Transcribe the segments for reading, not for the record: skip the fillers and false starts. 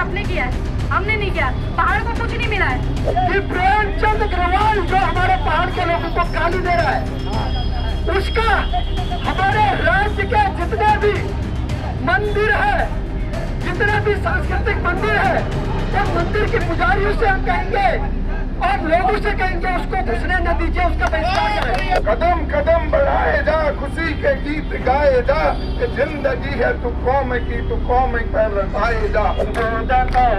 आपने किया है, हमने नहीं किया। पहाड़ को कुछ नहीं मिला है। ये प्रेमचंद अग्रवाल जो हमारे पहाड़ के लोगों को गाली दे रहा है, उसका हमारे राज्य के जितने भी मंदिर है, जितने भी सांस्कृतिक मंदिर है, उन मंदिर के पुजारियों से हम कहेंगे और लोगों से कहेंगे उसको घुसने न दीजिए, उसका बहिष्कार करें। कदम कदम बढ़ाए जा, खुशी के गीत गाए जा, कि जिंदगी है तू कौम की, तू कौम पर लौटाए जा।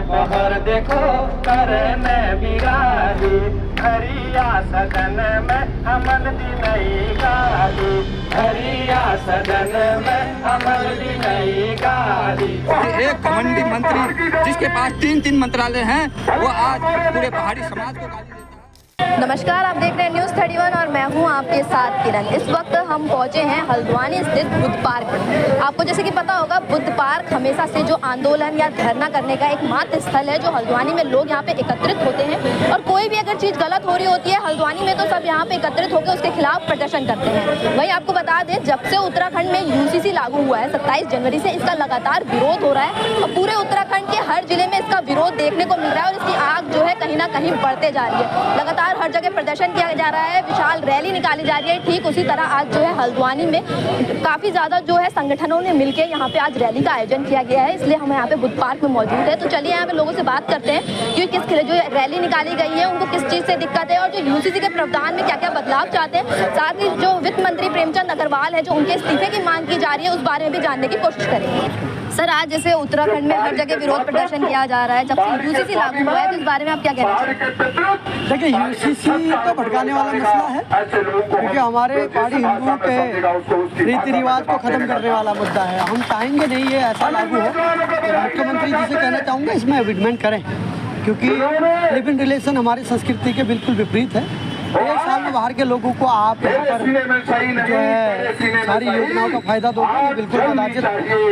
बाहर देखो करने बिगाड़ी, हरिया सदन में अमन दी नई गाड़ी, हरिया सदन में अमन दी नई गाड़ी। एक घमंडी मंत्री जिसके पास 3 मंत्रालय हैं, वो आज पूरे पहाड़ी समाज को गाली देता है। नमस्कार, आप देख रहे हैं न्यूज़ 31 और मैं हूं आपके साथ किरण। इस वक्त हम पहुंचे हैं हल्द्वानी स्थित बुद्ध पार्क में। आपको जैसे कि पता होगा, बुद्ध पार्क हमेशा से जो आंदोलन या धरना करने का एक मात्र स्थल है, जो हल्द्वानी में लोग यहां पे एकत्रित होते हैं और कोई भी अगर चीज़ गलत हो रही होती है हल्द्वानी में, तो सब यहाँ पे एकत्रित होकर उसके खिलाफ प्रदर्शन करते हैं। वहीं आपको बता दें, जब से उत्तराखंड में UCC लागू हुआ है 27 जनवरी से, इसका लगातार विरोध हो रहा है और पूरे उत्तराखंड के हर जिले में इसका विरोध देखने को मिल रहा है और इसकी आग जो है कहीं ना कहीं बढ़ते जा रही है। लगातार हर जगह प्रदर्शन किया जा रहा है, विशाल रैली निकाली जा रही है। ठीक उसी तरह आज जो है हल्द्वानी में काफ़ी ज़्यादा जो है संगठनों ने मिलकर यहाँ पे आज रैली का आयोजन किया गया है, इसलिए हम यहाँ पे बुद्ध पार्क में मौजूद है। तो चलिए यहाँ पे लोगों से बात करते हैं कि किस जो रैली निकाली गई है उनको किस चीज़ से दिक्कत है और जो UCC के प्रावधान में क्या क्या बदलाव चाहते हैं। साथ ही जो वित्त मंत्री प्रेमचंद अग्रवाल है, जो उनके इस्तीफे की मांग की जा रही है, उस बारे में भी जानने की कोशिश करेंगे। सर, आज जैसे उत्तराखंड में हर जगह विरोध प्रदर्शन किया जा रहा है, जब से UCC लागू हुआ है, तो इस बारे में आप क्या कहना चाहेंगे? देखिए, UCC तो भड़काने वाला मसला है, क्योंकि हमारे पहाड़ी हिंदुओं के रीति रिवाज को खत्म करने वाला मुद्दा है। हम चाहेंगे नहीं ये ऐसा लागू हो। तो मुख्यमंत्री जी से कहना चाहूँगा इसमें अमेंडमेंट करें, क्योंकि लिव इन रिलेशन हमारी संस्कृति के बिल्कुल विपरीत है। 1 साल में बाहर के लोगों को आप यहाँ पर जो है सारी योजनाओं का फायदा दोगे, ये बिल्कुल कदाचित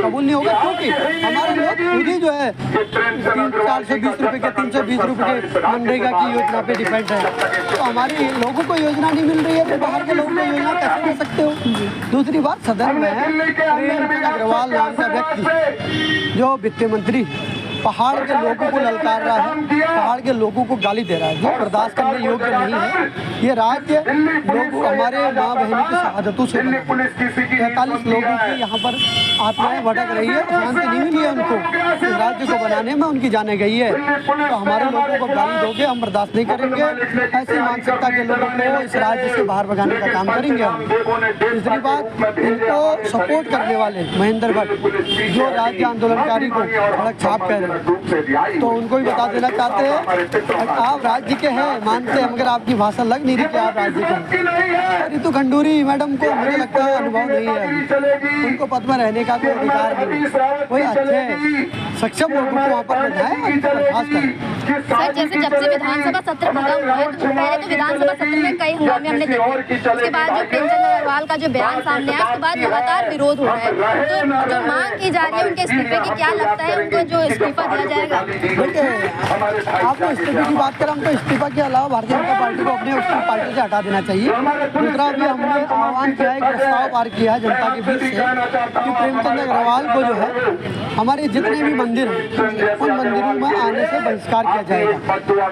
कबूल नहीं होगा, क्योंकि हमारे लोग खुद ही जो है 420 रुपये के 320 रुपये के मनरेगा की योजना पे डिपेंड है। तो हमारे लोगों को योजना नहीं मिल रही है, तो बाहर के लोगों को योजना कैसे दे सकते हो? दूसरी बात, सदन में प्रेमचंद अग्रवाल नाम का व्यक्ति जो वित्त मंत्री पहाड़ के लोगों को ललकार रहा है, पहाड़ के लोगों को गाली दे रहा है, जो बर्दाश्त करने योग्य नहीं है। ये राज्य लोग हमारे माँ बहनों की शहादतों से 43 लोगों की यहाँ पर आत्माएं भटक रही है, शांति नहीं मिली है उनको। इस राज्य को बनाने में उनकी जाने गई है, तो हमारे लोगों को गाली दोगे, हम बर्दाश्त नहीं करेंगे। ऐसी मानसिकता के लोगों को इस राज्य से बाहर भगाने का काम करेंगे हम। दूसरी बात, इनको सपोर्ट करने वाले महेंद्र भट्ट, जो राज्य आंदोलनकारी को सड़क छाप कह रहे हैं, तो उनको भी बता देना चाहते हैं, आप राज्य के हैं, मानते हैं, मगर आपकी भाषा लग नहीं रही कि आप राज्य के हैं। रितु खंडूरी मैडम को मुझे लगता है अनुभव नहीं है, उनको पद में रहने का कोई अधिकार नहीं। कोई अच्छे सक्षम लोगों को वहाँ पर बैठाएं, खास कर। सर, जैसे जब से विधानसभा सत्र खत्म हुआ है, तो पहले तो विधानसभा सत्र में कई हंगामे हमने देखे, उसके बाद जो प्रेमचंद अग्रवाल का जो बयान सामने आया, उसके बाद लगातार विरोध हो रहा है। तो जो मांग की जा रही है उनके इस्तीफे की, क्या लगता है उनको जो इस्तीफा दिया जाएगा? देखिए, आपको इस्तीफे की बात करें, हमको इस्तीफा के अलावा भारतीय जनता पार्टी को अपने उसकी पार्टी से हटा देना चाहिए। दूसरा भी हमने आह्वान किया है, प्रस्ताव पार किया है जनता के बीच से, कि प्रेमचंद अग्रवाल को जो है हमारे जितने भी मंदिर हैं उन मंदिरों में आने से बहिष्कार किया जाएगा।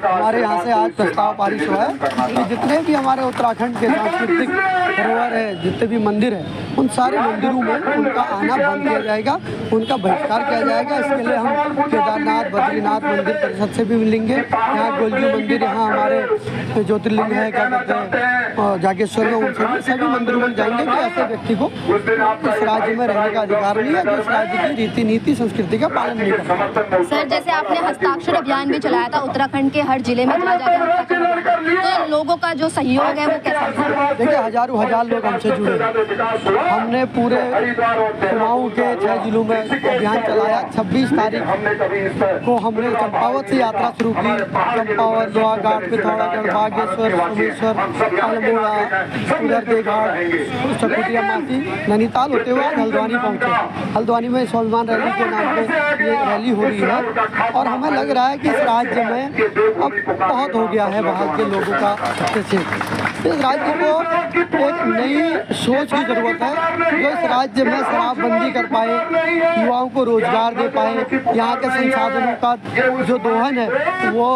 हमारे यहाँ से आज प्रस्ताव पारित हुआ है कि जितने भी हमारे उत्तराखंड के सांस्कृतिक धरोहर है, जितने भी मंदिर हैं, उन सारे मंदिरों में उनका आना बंद किया जाएगा, उनका बहिष्कार किया जाएगा। इसके लिए हम केदारनाथ बद्रीनाथ मंदिर परिषद से भी मिलेंगे। यहाँ गोलजू मंदिर, यहाँ हमारे ज्योतिर्लिंग है, क्या कहते हैं जागेश्वर में, उन सभी मंदिरों में जाएंगे कि ऐसे व्यक्ति को इस राज्य में रहने का अधिकार नहीं है, जो इस राज्य की रीति नीति संस्कृति का पालन नहीं करता। सर, जैसे आपने हस्ताक्षर अभियान भी चलाया था उत्तराखंड के हर जिले में, जहाँ जाकर तो लोगों का जो सहयोग है वो कैसा? देखिए, हजार लोग हमसे जुड़े। हमने पूरे कुमाऊं के 6 जिलों में अभियान चलाया। 26 तारीख को हमने चंपावत से यात्रा शुरू की। चंपावत, लोहाघाट, पिथौरागढ़, बागेश्वर, सोमेश्वर, अल्मोड़ा, उधर देवघाट, चकुटिया मासी, नैनीताल होते हुए हल्द्वानी पहुँचे। हल्द्वानी में स्वाभिमान रैली के नाम पे ये रैली हो रही है और हमें लग रहा है कि इस राज्य में अब बहुत हो गया है बाहर के लोगों का हस्तक्षेप। इस राज्य को एक नई सोच की ज़रूरत है जो इस राज्य में शराबबंदी कर पाए, युवाओं को रोजगार दे पाए, यहाँ के संसाधनों का जो दोहन है वो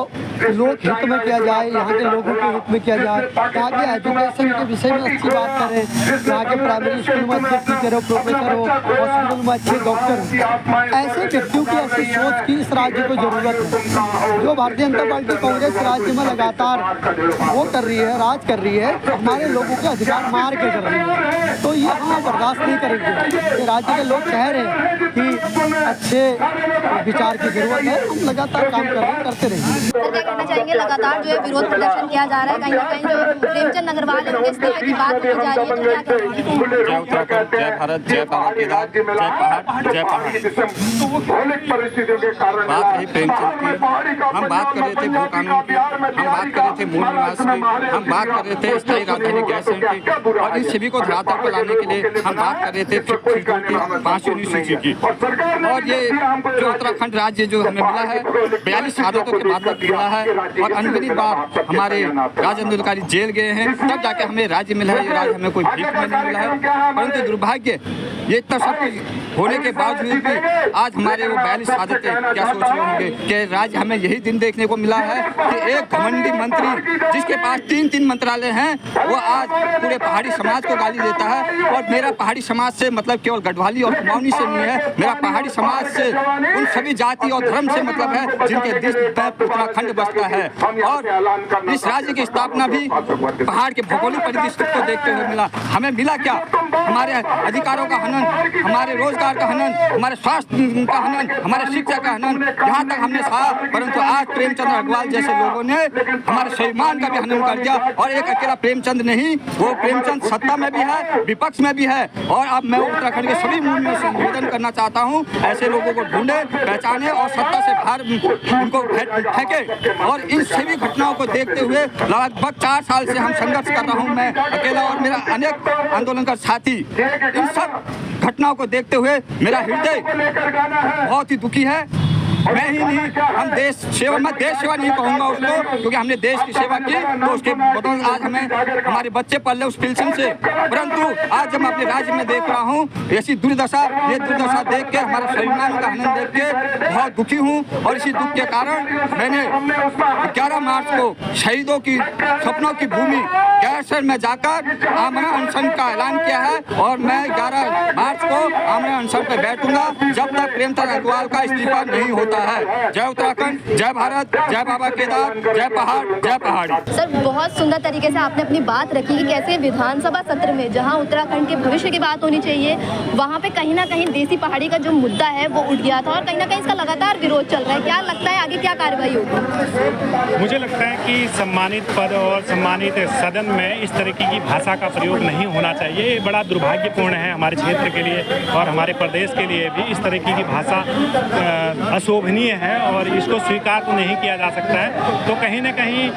लोक हित में किया जाए, यहाँ के लोगों के हित में किया जाए, यहाँ के एजुकेशन के विषय में अच्छी बात करें, यहाँ के प्राइमरी स्कूल में अच्छे टीचर हो, प्रोफेसर हो, हॉस्पिटल में अच्छे डॉक्टर हो। ऐसे व्यक्तियों की ऐसी सोच की इस राज्य को जरूरत है। जो भारतीय जनता पार्टी कांग्रेस राज्य में लगातार वो कर रही है, राज कर रही है, हमारे लोगों के अधिकार मार के कर रही है, तो ये हम बर्दाश्त नहीं करेंगे। ये राज्य के लोग कह रहे हैं कि अच्छे विचार की जरूरत है, हम लगातार काम कर रहे हैं, करते रहेंगे। सर क्या कहना चाहेंगे, लगातार जो है विरोध प्रदर्शन किया जा रहा है, कहीं ना कहीं जो प्रेमचंद अग्रवाल है उनके इस्तीफे की बात की जा रही है, तो क्या कहेंगे? जय उत्तराखंड, जय भारत, जय बाबा केदार, जय पहाड़, जय पहाड़। बात रही प्रेमचंद की, हम बात कर रहे थे भू कानून की, हम बात कर रहे थे मूल निवास की, हम बात कर रहे थे स्थायी राजधानी गैरसैंण की, और इन सभी को धरातल पर लाने के लिए हम बात कर रहे थे 5वीं अनुसूची की। और ये जो उत्तराखंड राज्य जो हमें मिला है 42 सालों के बाद मिला है, और अनगिनत बार हमारे राज्य आंदोलनकारी जेल गए हैं, तब जाके हमें राज्य मिला है। ये राज्य हमें कोई भीख में नहीं मिला है, परंतु दुर्भाग्य ये इतना सब होने के बावजूद भी आज हमारे वो 42 सादतें क्या सोच रहे होंगे कि राज्य हमें यही दिन देखने को मिला है कि एक घमंडी मंत्री जिसके पास 3 मंत्रालय हैं वो आज पूरे पहाड़ी समाज को गाली देता है। और मेरा पहाड़ी समाज से मतलब केवल गढ़वाली और कुमाऊनी से नहीं है, मेरा पहाड़ी समाज से उन सभी जाति और धर्म से मतलब है जिनके देश में उत्तराखंड बसता है। और इस राज्य की स्थापना भी पहाड़ के भौगोलिक परिदृश्य को देखते हुए मिला। हमें मिला क्या? हमारे अधिकारों का हनन, हमारे रोजगार का हनन, हमारे स्वास्थ्य का हनन, हमारे शिक्षा का हनन, यहाँ तक हमने सहा। परंतु आज प्रेमचंद अग्रवाल जैसे लोगों ने हमारे स्वाभिमान का भी हनन कर दिया। और एक अकेला प्रेमचंद नहीं, वो प्रेमचंद सत्ता में भी है, विपक्ष में भी है। और अब मैं उत्तराखंड के सभी मूल्यों से निवेदन करना चाहता हूँ, ऐसे लोगों को ढूंढे, पहचाने और सत्ता से बाहर उनको फेंके। और इन सभी घटनाओं को देखते हुए लगभग 4 साल से हम संघर्ष कर रहा हूँ, मैं अकेला और मेरा अनेक आंदोलनकारी साथी। इन सब घटनाओं को देखते हुए मेरा हृदय बहुत ही दुखी है। मैं ही नहीं, हम देश सेवा, मैं देश सेवा नहीं कहूँगा उसको, क्योंकि हमने देश की सेवा की तो उसके बदौलत आज हमें हमारे बच्चे पल रहे उस पेंशन से। परंतु आज जब मैं अपने राज्य में देख रहा हूँ ऐसी दुर्दशा, ये दुर्दशा देख के हमारे स्वाभिमान का हनन देख के बहुत दुखी हूँ। और इसी दुख के कारण मैंने 11 मार्च को शहीदों की सपनों की भूमि गैरसैंण में जाकर आमरण अनशन का ऐलान किया है। और मैं 11 मार्च को आमरण अनशन पर बैठूंगा जब तक प्रेमचंद अग्रवाल का इस्तीफा नहीं होता है। जय उत्तराखंड, जय भारत, जय बाबा केदार, जय पहाड़, जय पहाड़ी। सर बहुत सुंदर तरीके से आपने अपनी बात रखी कि कैसे विधानसभा सत्र में जहां उत्तराखंड के भविष्य की बात होनी चाहिए, वहां पे कहीं ना कहीं देसी पहाड़ी का जो मुद्दा है वो उठ गया था और कहीं ना कहीं इसका लगातार विरोध चल रहा है। क्या लगता है आगे क्या कार्रवाई होगी? मुझे लगता है कि सम्मानित पद और सम्मानित सदन में इस तरीके की भाषा का प्रयोग नहीं होना चाहिए। ये बड़ा दुर्भाग्यपूर्ण है हमारे क्षेत्र के लिए और हमारे प्रदेश के लिए भी। इस तरीके की भाषा अशोभनीय है और इसको स्वीकार तो नहीं किया जा सकता है। तो कहीं ना कहीं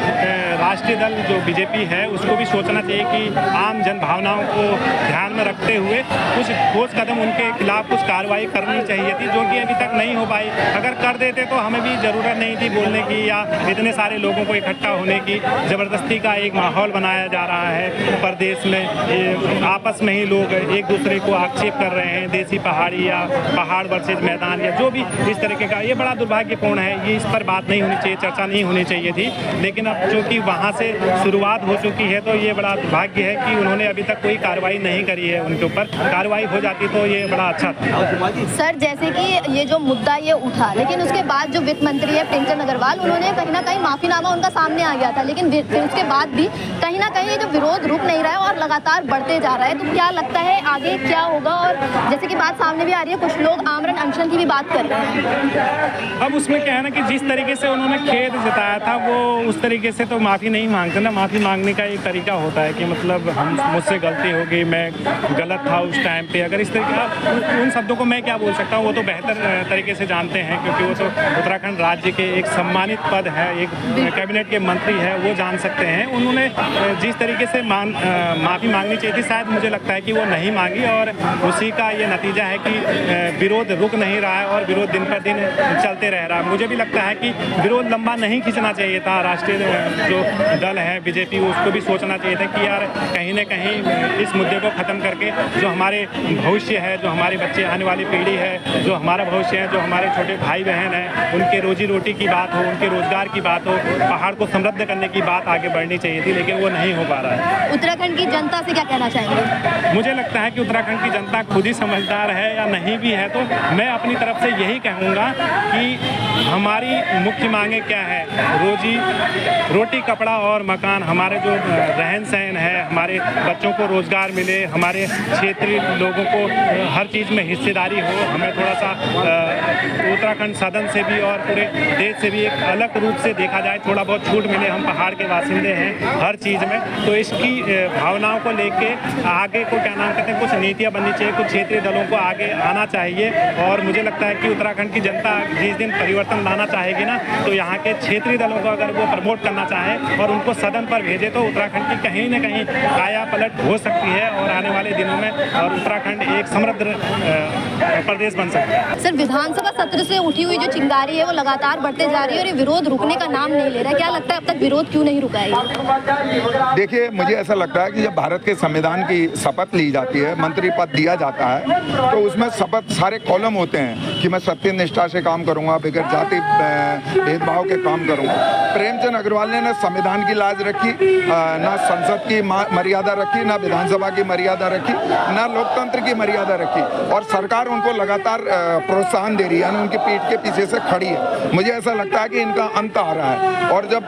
राष्ट्रीय दल जो बीजेपी है उसको भी सोचना चाहिए कि आम जन भावनाओं को ध्यान में रखते हुए कुछ ठोस कदम उनके खिलाफ कुछ कार्रवाई करनी चाहिए थी, जो कि अभी तक नहीं हो पाई। अगर कर देते तो हमें भी ज़रूरत नहीं थी बोलने की या इतने सारे लोगों को इकट्ठा होने की। ज़बरदस्ती का एक माहौल बनाया जा रहा है प्रदेश में, आपस में ही लोग एक दूसरे को आक्षेप कर रहे हैं, देसी पहाड़ी या पहाड़ वर्सेज मैदान या जो भी इस तरीके का। ये बड़ा दुर्भाग्यपूर्ण है, ये इस पर बात नहीं होनी चाहिए, चर्चा नहीं होनी चाहिए थी। लेकिन अब चूँकि वहाँ से शुरुआत हो चुकी है तो ये बड़ा दुर्भाग्य है कि उन्होंने अभी तक कोई कार्रवाई नहीं करी है। उनके ऊपर कार्रवाई हो जाती तो ये बड़ा अच्छा था। सर जैसे कि ये जो मुद्दा ये उठा, लेकिन उसके बाद जो वित्त मंत्री है प्रेमचंद अग्रवाल, उन्होंने कहीं ना कहीं माफीनामा उनका सामने आ गया था, लेकिन फिर उसके बाद भी कहीं ना कहीं जो विरोध रुक नहीं रहा है और लगातार बढ़ते जा रहा है। तो क्या लगता है आगे क्या होगा? और जैसे कि बात सामने भी आ रही है, कुछ लोग आमरण अनशन की भी बात कर रहे हैं। अब उसमें क्या है ना कि जिस तरीके से उन्होंने खेद जताया था वो उस तरीके से तो माफ़ी नहीं मांगते ना। माफ़ी मांगने का एक तरीका होता है कि मतलब मुझसे गलती हो गई, मैं गलत था उस टाइम पे। अगर इस तरीके उन शब्दों को मैं क्या बोल सकता हूँ, वो तो बेहतर तरीके से जानते हैं क्योंकि वो तो उत्तराखंड राज्य के एक सम्मानित पद है, एक कैबिनेट के मंत्री है, वो जान सकते हैं। उन्होंने जिस तरीके से माफ़ी मांगनी चाहिए थी, शायद मुझे लगता है कि वो नहीं मांगी और उसी का ये नतीजा है कि विरोध रुक नहीं रहा है और विरोध दिन पर दिन चलते रह रहा है। मुझे भी लगता है कि विरोध लंबा नहीं खींचना चाहिए था। राष्ट्रीय जो दल है बीजेपी, उसको भी सोचना चाहिए था कि यार कहीं ना कहीं इस मुद्दे को ख़त्म करके जो हमारे भविष्य है, जो हमारे बच्चे आने वाली पीढ़ी है, जो हमारा भविष्य है, जो हमारे छोटे भाई बहन हैं, उनके रोजी रोटी की बात हो, उनके रोजगार की बात हो, पहाड़ को समृद्ध करने की बात आगे बढ़नी चाहिए थी, लेकिन वो नहीं हो पा रहा है। उत्तराखंड की जनता से क्या कहना चाहेंगे? मुझे लगता है कि उत्तराखंड की जनता खुद ही समझदार है या नहीं भी है, तो मैं अपनी तरफ से यही कहूँगा कि हमारी मुख्य मांगे क्या है, रोटी कपड़ा और मकान, हमारे जो रहन सहन है, हमारे बच्चों को रोजगार मिले, हमारे क्षेत्रीय लोगों को हर चीज़ में हिस्सेदारी हो। हमें थोड़ा सा उत्तराखंड सदन से भी और पूरे देश से भी एक अलग रूप से देखा जाए, थोड़ा बहुत छूट मिले। हम पहाड़ के वासिंदे हैं हर चीज़ में, तो इसकी भावनाओं को लेके आगे को क्या नाम कहते हैं, कुछ नीतियाँ बननी चाहिए, कुछ क्षेत्रीय दलों को आगे आना चाहिए। और मुझे लगता है कि उत्तराखंड की जनता जिस दिन परिवर्तन लाना चाहेगी ना, तो यहाँ के क्षेत्रीय दलों को अगर वो प्रमोट करना चाहे और उनको सदन पर भेजे, तो उत्तराखंड की कहीं न कहीं काया पलट हो सकती है और आने वाले दिनों में और उत्तराखंड एक समृद्ध प्रदेश बन सकता है। सर, विधानसभा सत्र से उठी हुई जो चिंगारी है वो लगातार बढ़ते जा रही है और ये विरोध रुकने का नाम नहीं ले रहा है। क्या लगता है अब तक विरोध क्यों नहीं रुका है? देखिए, मुझे ऐसा लगता है कि जब भारत के संविधान की शपथ ली जाती है, मंत्री पद दिया जाता है, तो उसमें शपथ सारे कॉलम होते हैं कि मैं सत्यनिष्ठा से काम करूंगा, बगैर जाति भेदभाव के काम करूंगा। प्रेमचंद अग्रवाल ने न संविधान की लाज रखी, ना संसद की मर्यादा रखी, ना विधानसभा की मर्यादा रखी, ना लोकतंत्र की मर्यादा रखी, और सरकार उनको लगातार प्रोत्साहन दे रही है, उनकी पीठ के पीछे से खड़ी है। मुझे ऐसा लगता है कि इनका अंत आ रहा है, और जब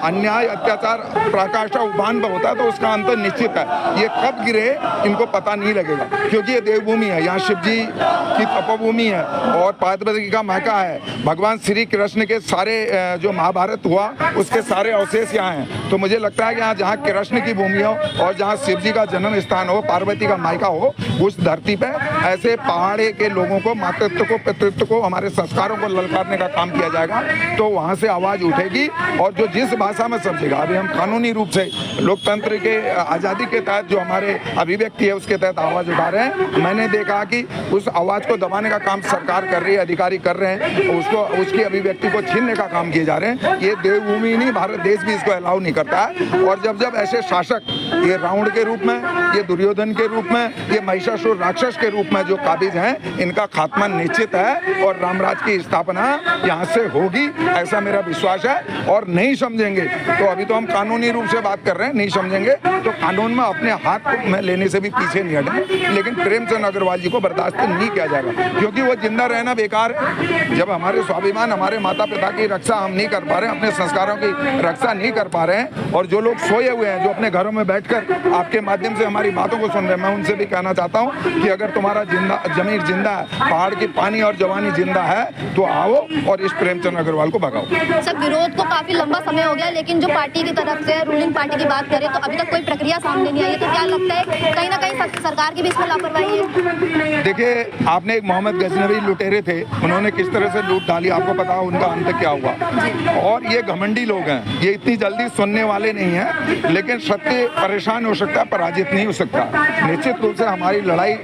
अन्याय अत्याचार पराकाष्ठा उफान पर होता है तो उसका अंत निश्चित है। ये कब गिरे इनको पता नहीं लगेगा, क्योंकि ये देवभूमि है, यहाँ शिव जी की तपोभूमि है और पार्वती का मैका है। भगवान श्री कृष्ण के सारे जो महाभारत हुआ उसके सारे अवशेष यहाँ हैं। तो मुझे लगता है कि यहाँ जहाँ कृष्ण की भूमि हो और जहाँ शिव जी का जन्म स्थान हो, पार्वती का मायका हो, उस धरती पे ऐसे पहाड़े के लोगों को, मातृत्व को, पितृत्व को, हमारे संस्कारों को ललकारने का काम किया जाएगा, तो वहाँ से आवाज़ उठेगी और जो जिस भाषा में समझेगा। अभी हम कानूनी रूप से लोकतंत्र के आज़ादी के तहत जो हमारे अभिव्यक्ति है उसके तहत आवाज़ उठा रहे हैं। मैंने देखा कि उस आवाज़ को दबाने का काम सरकार कर रही है, अधिकारी कर रहे हैं, उसको उसकी अभिव्यक्ति को छीनने का काम किए जा रहे हैं। ये देवभूमि नहीं, भारत देश भी इसको अलाउ नहीं करता है। और जब जब ऐसे शासक, ये रावण के रूप में, ये दुर्योधन के रूप में, ये महिषासुर राक्षस के रूप में जो काबिज हैं, इनका खात्मा निश्चित है और रामराज की स्थापना यहाँ से होगी, ऐसा मेरा विश्वास है। और नहीं समझेंगे तो, अभी तो हम कानूनी रूप से बात कर रहे हैं, नहीं समझेंगे तो कानून में अपने हाथ में लेने से भी पीछे नहीं हटेंगे। लेकिन प्रेमचंद अग्रवाल जी को बर्दाश्त नहीं किया जाएगा, क्योंकि वो जिंदा रहना बेकार है। जब हमारे स्वाभिमान, हमारे माता पिता की रक्षा हम नहीं कर पा रहे हैं, अपने संस्कारों की रक्षा नहीं कर पा रहे हैं, और जो लोग सोए हुए हैं, जो अपने घरों में बैठकर आपके माध्यम से हमारी बातों को सुन रहे हैं, मैं उनसे भी कहना चाहता हूँ कि अगर तुम्हारा जमीन जिंदा है, पहाड़ की पानी और जवानी जिंदा है, तो आओ और इस प्रेमचंद अग्रवाल को भगाओ। सब विरोध को काफी लंबा समय हो गया, लेकिन जो पार्टी की तरफ से रूलिंग पार्टी की बात करें तो अभी तक कोई प्रक्रिया सामने नहीं आई है। तो क्या लगता है कहीं ना कहीं सरकार की भी इसमें लापरवाही है? देखिए, आपने एक मोहम्मद गजनवी लुटेरे थे, उन्होंने किस तरह से लूट डाली, आपको पता है उनका अंत क्या हुआ। और ये घमंडी लोग हैं, ये इतनी जल्दी सुनने वाले नहीं हैं, लेकिन सत्य परेशान हो सकता है, पराजित नहीं हो सकता। निश्चित रूप से हमारी लड़ाई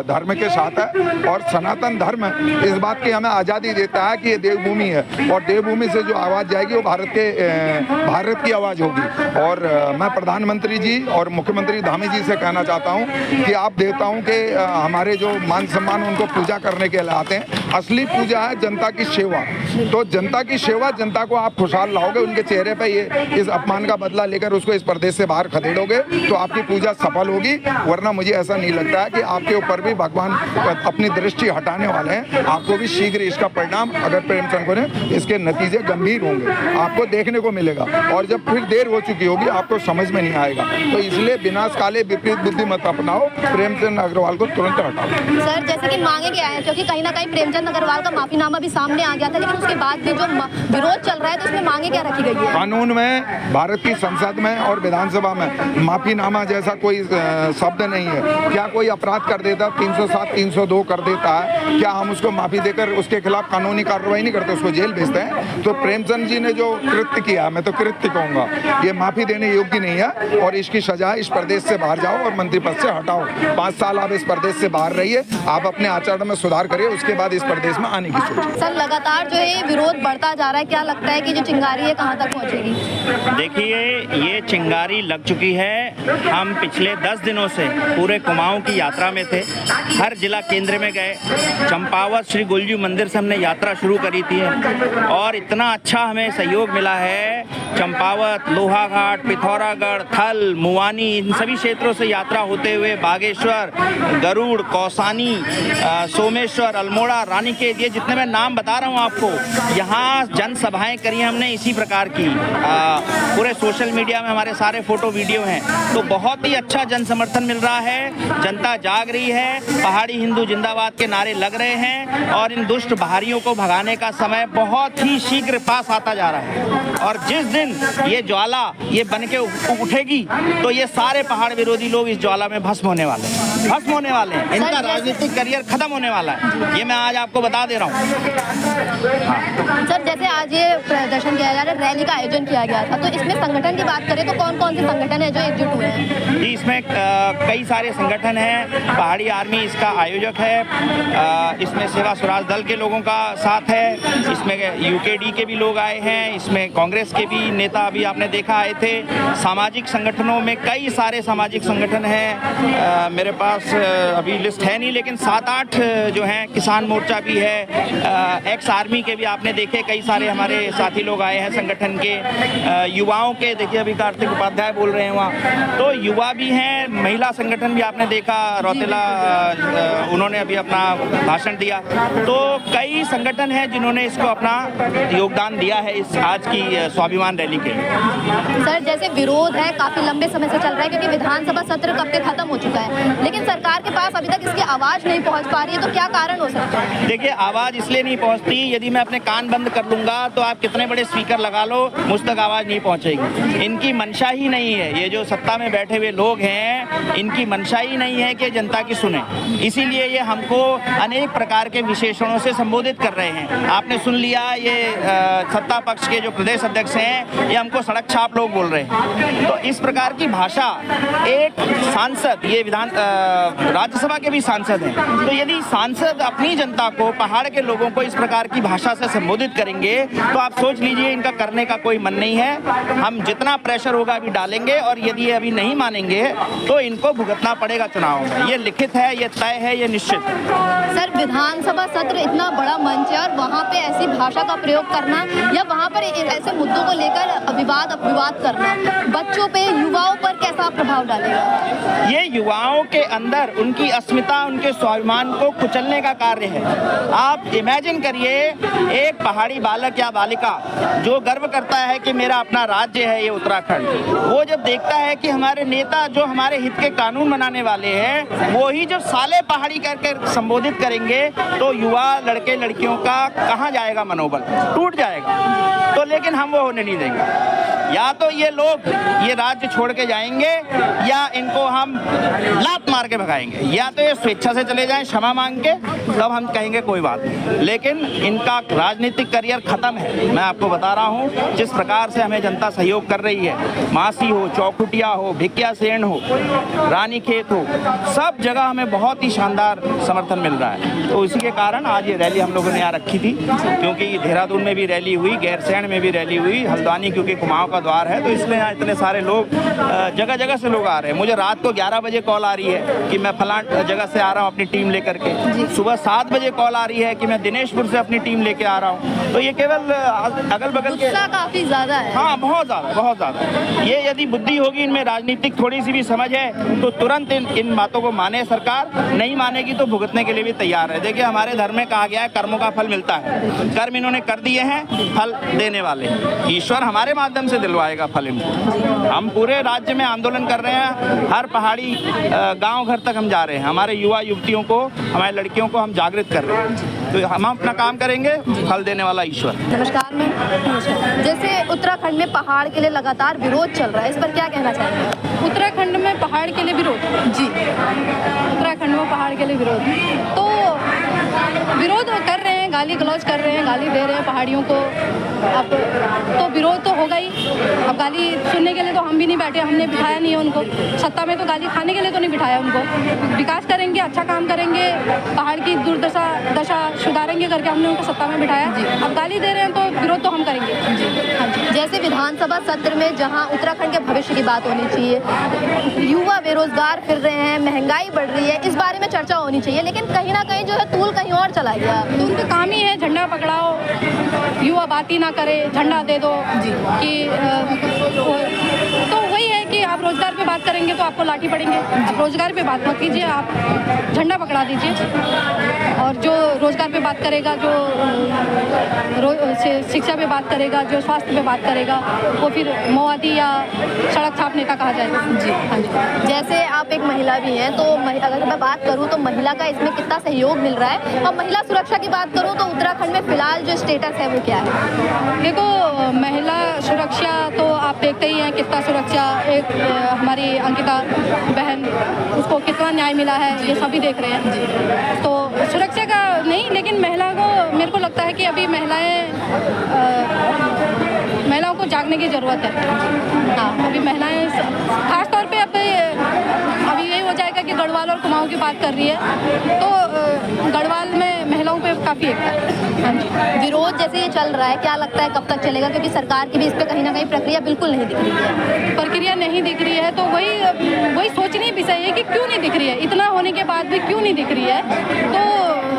धर्म के साथ है, और सनातन धर्म इस बात की हमें आज़ादी देता है कि ये देवभूमि है, और देवभूमि से जो आवाज़ जाएगी वो भारत की आवाज़ होगी। और मैं प्रधानमंत्री जी और मुख्यमंत्री धामी जी से कहना चाहता हूँ कि आप देवताओं के हमारे जो मान सम्मान, उनको पूजा करने के लिए आते हैं। असली पूजा है जनता की सेवा, तो जनता की सेवा, जनता को आप खुशहाल लाओगे, उनके चेहरे पे ये इस अपमान का बदला लेकर उसको इस प्रदेश से बाहर खदेड़ोगे, तो आपकी पूजा सफल होगी। वरना मुझे ऐसा नहीं लगता है कि आपके ऊपर भी भगवान अपनी दृष्टि हटाने वाले हैं। आपको भी शीघ्र इसका परिणाम, अगर प्रेमचंद को ने, इसके नतीजे गंभीर होंगे, आपको देखने को मिलेगा। और जब फिर देर हो चुकी होगी, आपको समझ में नहीं आएगा। तो इसलिए विनाश काले विपरीत बुद्धि मत अपनाओ, प्रेमचंद अग्रवाल को तुरंत हटाओ। सर, जैसे कि मांगे क्या है, क्योंकि कहीं ना कहीं प्रेमचंद अग्रवाल का माफीनामा भी सामने आ गया था, लेकिन उसके बाद भी जो विरोध चल रहा है, तो उसमें मांगे क्या रखी गई है? कानून में, भारत की संसद में और विधानसभा में माफीनामा जैसा कोई शब्द नहीं है। क्या कोई अपराध कर देता, 307, 302 कर देता है, क्या हम उसको माफी देकर लेकर उसके खिलाफ कानूनी कार्रवाई नहीं करते, उसको जेल भेजते हैं। तो प्रेमचंद जी ने जो कृत्य किया, मैं तो कृत्य कहूँगा, ये माफ़ी देने योग्य नहीं है और इसकी सजा इस प्रदेश से बाहर जाओ और मंत्री पद से हटाओ। 5 साल आप इस प्रदेश से बाहर रहिए, आप अपने आचरण में सुधार करिए, उसके बाद इस प्रदेश में आने की सोचिए। सर, लगातार जो है विरोध बढ़ता जा रहा है, क्या लगता है कि जो चिंगारी है कहाँ तक पहुँचेगी? देखिए, ये चिंगारी लग चुकी है। हम पिछले 10 दिनों से पूरे कुमाऊं की यात्रा में थे, हर जिला केंद्र में गए। चंपावत श्री गुलजू मंदिर से हमने यात्रा शुरू करी थी और इतना अच्छा हमें सहयोग मिला है। चंपावत, लोहाघाट, पिथौरागढ़, थल, मुवानी, इन सभी क्षेत्रों से यात्रा होते हुए बागेश्वर, गरुड़, कौसानी, सोमेश्वर, अल्मोड़ा, रानीखेत, ये जितने मैं नाम बता रहा हूँ आपको, यहाँ जनसभाएं करी हमने इसी प्रकार की। पूरे सोशल मीडिया में हमारे सारे फोटो वीडियो हैं। तो बहुत ही अच्छा जन समर्थन मिल रहा है, जनता जाग रही है, पहाड़ी हिंदू जिंदाबाद के नारे लग रहे हैं और इन दुष्ट बाहरियों को भगाने का समय बहुत ही शीघ्र पास आता जा रहा है। और जिस दिन ये ज्वाला ये बन के उठेगी तो ये सारे पहाड़ विरोधी लोग इस ज्वाला में भस्म होने वाले हैं, इनका राजनीतिक करियर खत्म होने वाला है, ये मैं आज आपको बता दे रहा हूँ। सर, जैसे आज ये प्रदर्शन किया जा रहा है, रैली का आयोजन किया गया था, तो इसमें संगठन की बात करें तो कौन कौन से संगठन है जो एकजुट हुए हैं? जी, इसमें कई सारे संगठन हैं। पहाड़ी आर्मी इसका आयोजक है, इसमें सेवा स्वराज दल के लोगों का साथ है, इसमें यूकेडी के भी लोग आए हैं, इसमें कांग्रेस के भी नेता अभी आपने देखा आए थे। सामाजिक संगठनों में कई सारे सामाजिक संगठन हैं, मेरे पास अभी लिस्ट है नहीं, लेकिन 7-8 जो हैं। किसान मोर्चा भी है, एक्स आर्मी के भी आपने देखे कई सारे हमारे साथी लोग आए हैं संगठन के। युवाओं के देखिए, अभी कार्तिक उपाध्याय बोल रहे हैं वहाँ, तो युवा भी हैं। महिला संगठन भी आपने देखा, रौतेला उन्होंने अभी अपना भाषण दिया। तो कई संगठन हैं जिन्होंने इसको अपना योगदान दिया है इस आज की स्वाभिमान रैली के लिए। सर, जैसे विरोध है काफी लंबे समय से चल रहा है क्योंकि विधानसभा सत्र कब से खत्म हो चुका है, लेकिन सरकार के पास अभी तक इसकी आवाज नहीं पहुंच पा रही है, तो क्या कारण हो सकता है? देखिए, आवाज इसलिए नहीं पहुंचती, यदि मैं अपने कान बंद कर लूंगा तो आप कितने बड़े स्पीकर लगा लो, मुझ तक आवाज नहीं पहुंचेगी। इनकी मंशा ही नहीं है, ये जो सत्ता में बैठे हुए लोग हैं, इनकी मंशा ही नहीं है कि जनता की सुने। इसीलिए ये हमको अनेक प्रकार के विशेषणों से संबोधित कर रहे हैं। आपने सुन लिया, ये सत्ता पक्ष के जो प्रदेश अध्यक्ष हैं, ये हमको सड़क छाप लोग बोल रहे हैं। तो इस प्रकार की भाषा एक सांसद, ये राज्यसभा के भी सांसद हैं, तो यदि सांसद अपनी जनता को, पहाड़ के लोगों को इस प्रकार की भाषा से संबोधित करेंगे तो आप सोच लीजिए इनका करने का कोई मन नहीं है। हम जितना प्रेशर होगा अभी डालेंगे और यदि ये अभी नहीं मानेंगे तो इनको भुगतना पड़ेगा चुनाव में। ये लिखित है, ये तय है, ये निश्चित है। सर, विधानसभा सत्र इतना बड़ा मंच है और वहाँ पे ऐसी भाषा का प्रयोग करना या वहाँ पर ऐसे मुद्दों को लेकर विवाद अपविवाद करना बच्चों पे, युवाओं पर कैसा प्रभाव डालेगा? ये युवाओं के अंदर उनकी अस्मिता, उनके स्वाभिमान को कुचलने का कार्य है। आप इमेजिन करिए, एक पहाड़ी बालक या बालिका जो गर्व करता है कि मेरा अपना राज्य है ये उत्तराखंड, वो जब देखता है कि हमारे नेता जो हमारे हित के कानून बनाने वाले हैं वो ही जब साले पहाड़ी करके संबोधित करेंगे तो युवा लड़के लड़कियों का कहाँ जाएगा मनोबल, टूट जाएगा। तो लेकिन हम वो होने नहीं देंगे। या तो ये लोग ये राज्य छोड़ के जाएंगे या इनको हम लात मार के भगाएंगे, या तो ये स्वेच्छा से चले जाएं क्षमा मांग के, तब हम कहेंगे कोई बात नहीं। लेकिन इनका राजनीतिक करियर खत्म है। मैं आपको बता रहा हूँ, जिस प्रकार से हमें जनता सहयोग कर रही है, मासी हो, चौखुटिया हो, भिकिया सेन हो, रानीखेत हो, सब जगह हमें बहुत ही शानदार समर्थन मिल रहा है। तो इसी के कारण आज ये रैली हम लोगों ने यहाँ रखी थी, क्योंकि देहरादून में भी रैली हुई, गैरसैंण में भी रैली हुई, हल्द्वानी क्योंकि कुमाऊं का द्वार है, तो इसलिए यहाँ इतने सारे लोग, जगह जगह से लोग आ रहे हैं। मुझे रात को 11 बजे कॉल आ रही है कि मैं फलां जगह से आ रहा हूँ अपनी टीम लेकर के, सुबह 7 बजे कॉल आ रही है कि मैं दिनेशपुर से अपनी टीम लेके आ रहा हूँ। तो ये केवल अगल बगल के काफी ज्यादा है। हाँ, बहुत ज़्यादा। ये यदि बुद्धि होगी, इनमें राजनीतिक थोड़ी सी भी समझ है तो तुरंत इन बातों को माने सरकार, नहीं मानेगी तो भुगतने के लिए भी तैयार है। देखिए, हमारे धर्म में कहा गया है कर्मों का फल मिलता है। कर्म इन्होंने कर दिए हैं, फल देने वाले ईश्वर हमारे माध्यम से दिलवाएगा फल इनको। हम पूरे राज्य में आंदोलन कर रहे हैं, हर पहाड़ी गांव घर तक हम जा रहे हैं, हमारे युवा युवतियों को, हमारे लड़कियों को हम जागृत कर रहे हैं। तो हम अपना काम करेंगे, फल देने वाला ईश्वर। नमस्कार मैम। जैसे उत्तराखंड में पहाड़ के लिए लगातार विरोध चल रहा है, इस पर क्या कहना चाहेंगे? उत्तराखंड में पहाड़ के लिए विरोध? जी, उत्तराखंड में पहाड़ के लिए विरोध। तो विरोध कर रहे हैं, गाली गलौज कर रहे हैं, गाली दे रहे हैं पहाड़ियों को। अब तो विरोध तो होगा ही। अब गाली सुनने के लिए तो हम भी नहीं बैठे, हमने बिठाया नहीं है उनको सत्ता में, तो गाली खाने के लिए तो नहीं बिठाया उनको। विकास करेंगे, अच्छा काम करेंगे, पहाड़ की दशा सुधारेंगे करके हमने उनको सत्ता में बिठाया। अब गाली दे रहे हैं तो विरोध तो हम करेंगे। हाँ जी। जैसे विधानसभा सत्र में जहां उत्तराखंड के भविष्य की बात होनी चाहिए, युवा बेरोजगार फिर रहे हैं, महंगाई बढ़ रही है, इस बारे में चर्चा होनी चाहिए, लेकिन कहीं ना कहीं जो है तूल कहीं और चला गया। तो उनका काम ही है झंडा पकड़ाओ, युवा बात ही ना करे, झंडा दे दो कि तो वही है कि आप रोजगार पे बात करेंगे तो आपको लाठी पड़ेंगे। आप रोजगार पे बात मत कीजिए, आप झंडा पकड़ा दीजिए। और जो रोजगार पे बात करेगा, जो शिक्षा पे बात करेगा, जो स्वास्थ्य पे बात करेगा, वो फिर मवादी या सड़क छाप नेता कहा जाएगा। जी हाँ जी। जैसे आप एक महिला भी हैं, तो अगर मैं बात करूं तो महिला का इसमें कितना सहयोग मिल रहा है, और महिला सुरक्षा की बात करूं तो उत्तराखंड में फिलहाल जो स्टेटस है वो क्या है? देखो, महिला सुरक्षा तो आप देखते ही हैं, कितना सुरक्षा, एक हमारी अंकिता बहन, उसको कितना न्याय मिला है, ये सभी देख रहे हैं। तो सुरक्षा का नहीं, लेकिन महिला को, मेरे को लगता है कि अभी महिलाओं को जागने की ज़रूरत है। हाँ, अभी महिलाएं खास तौर पे अभी यही हो जाएगा कि गढ़वाल और कुमाऊं की बात कर रही है, तो गढ़वाल में महिलाओं पे काफ़ी एकता है। हाँ जी। विरोध जैसे ये चल रहा है, क्या लगता है कब तक चलेगा? क्योंकि सरकार की भी इस पर कहीं ना कहीं प्रक्रिया बिल्कुल नहीं दिख रही है। प्रक्रिया नहीं दिख रही है, तो वही सोचने विषय है कि क्यों नहीं दिख रही है, इतना होने के बाद भी क्यों नहीं दिख रही है। तो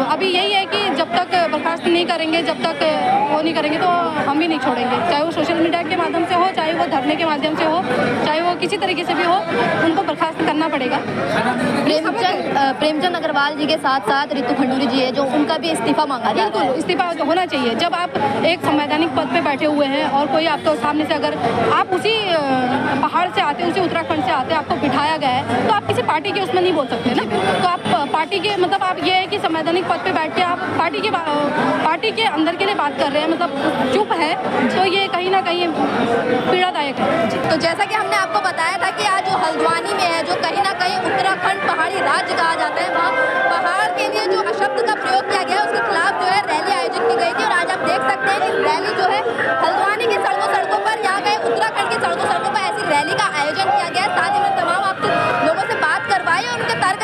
अभी यही है कि जब तक बर्खास्त नहीं करेंगे, जब तक वो नहीं करेंगे, तो हम भी नहीं छोड़ेंगे। चाहे वो सोशल मीडिया के माध्यम से हो, चाहे वो धरने के माध्यम से हो, चाहे वो किसी तरीके से भी हो, उनको बर्खास्त करना पड़ेगा। प्रेमचंद अग्रवाल जी के साथ साथ रितु खंडूरी जी है, जो उनका भी इस्तीफा मांगा जाता है। बिल्कुल, इस्तीफा होना चाहिए। जब आप एक संवैधानिक पद पे बैठे हुए हैं और कोई आपको सामने से, अगर आप उसी पहाड़ से आते, उसी उत्तराखंड से आते, आपको बिठाया गया है, तो आप किसी पार्टी के उसमें नहीं बोल सकते ना। तो आप पार्टी के, मतलब आप ये है कि संवैधानिक पद पे बैठ के आप पार्टी के अंदर के लिए बात कर रहे हैं, मतलब चुप है, तो ये कहीं ना कहीं पीड़ादायक है। तो जैसा कि हमने आपको बताया था कि आज जो हल्द्वानी में है, जो कहीं ना कहीं उत्तराखंड पहाड़ी राज्य कहा जाता है, वहाँ पहाड़ के लिए जो शब्द का प्रयोग किया गया है, उसके खिलाफ जो है रैली आयोजित की गई थी। और आज आप देख सकते हैं कि रैली जो है हल्द्वानी की सड़कों पर, यहाँ गए उत्तराखंड की सड़कों पर ऐसी रैली का आयोजन किया गया है। साथ ही में तमाम आपसे लोगों से बात करवाई और उनके तर्क